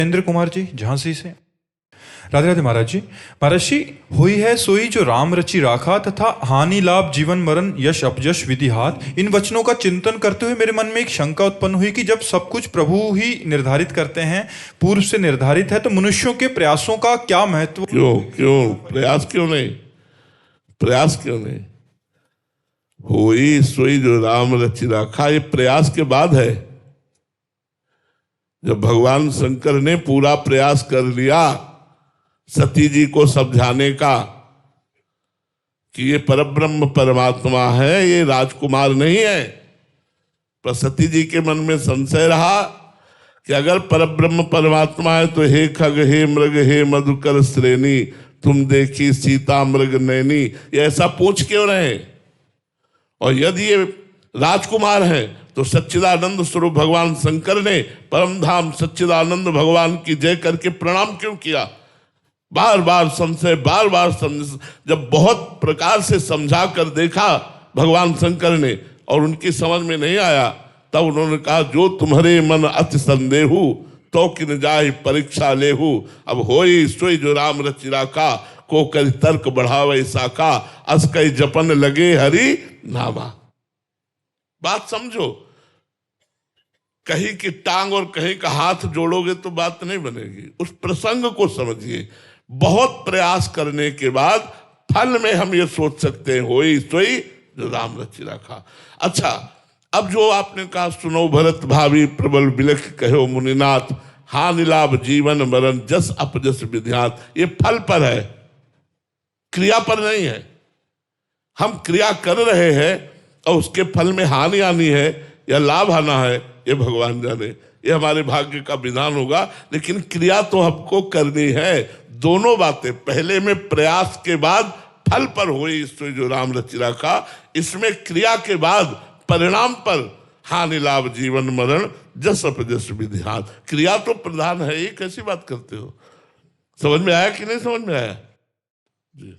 इंद्र कुमार जी झांसी से। राधे राधे महाराज जी। महाराज जी, हुई है सोई जो राम रचि राखा, तथा हानि लाभ जीवन मरण यश अपयश विधि हाथ। इन वचनों का चिंतन करते हुए मेरे मन में एक शंका उत्पन्न हुई कि जब सब कुछ प्रभु ही निर्धारित करते हैं, पूर्व से निर्धारित है, तो मनुष्यों के प्रयासों का क्या महत्व? क्यों प्रयास क्यों नहीं? प्रयास क्यों नहीं? हुई सोई जो राम रचि राखा, ये प्रयास के बाद है। जब भगवान शंकर ने पूरा प्रयास कर लिया सती जी को समझाने का कि ये परब्रह्म परमात्मा है, ये राजकुमार नहीं है, पर सती जी के मन में संशय रहा कि अगर परब्रह्म परमात्मा है तो हे खग हे मृग हे मधुकर श्रेणी, तुम देखी सीता मृग नैनी, ये ऐसा पूछ क्यों रहे? और यदि ये राजकुमार है तो सच्चिदानंद स्वरूप भगवान शंकर ने परमधाम सच्चिदानंद भगवान की जय करके प्रणाम क्यों किया? बार बार संशय, बार बार जब बहुत प्रकार से समझा कर देखा भगवान शंकर ने और उनकी समझ में नहीं आया, तब उन्होंने कहा जो तुम्हारे मन अति संदेहु तो किन जाय परीक्षा लेहु। अब होई सोई जो राम रचि राखा, को कर तर्क बढ़ावे साखा, अस कई जपन लगे हरि नामा। बात समझो, कहीं की टांग और कहीं का हाथ जोड़ोगे तो बात नहीं बनेगी। उस प्रसंग को समझिए। बहुत प्रयास करने के बाद फल में हम ये सोच सकते हैं होई सोई जो राम रचि राखा। अच्छा, अब जो आपने कहा सुनो भरत भावी प्रबल बिलख कहो मुनिनाथ, हानि लाभ जीवन मरण जस अपजस विध्यात, ये फल पर है, क्रिया पर नहीं है। हम क्रिया कर रहे हैं और उसके फल में हानि आनी है या लाभ आना है, ये भगवान जाने, ये हमारे भाग्य का विधान होगा। लेकिन क्रिया तो हमको करनी है। दोनों बातें, पहले में प्रयास के बाद फल पर हुई इसमें जो राम रचि राखा, इसमें क्रिया के बाद परिणाम पर हानि लाभ जीवन मरण जस अपजस विध्यात। क्रिया तो प्रधान है। ये कैसी बात करते हो? समझ में आया कि नहीं समझ में आया जी?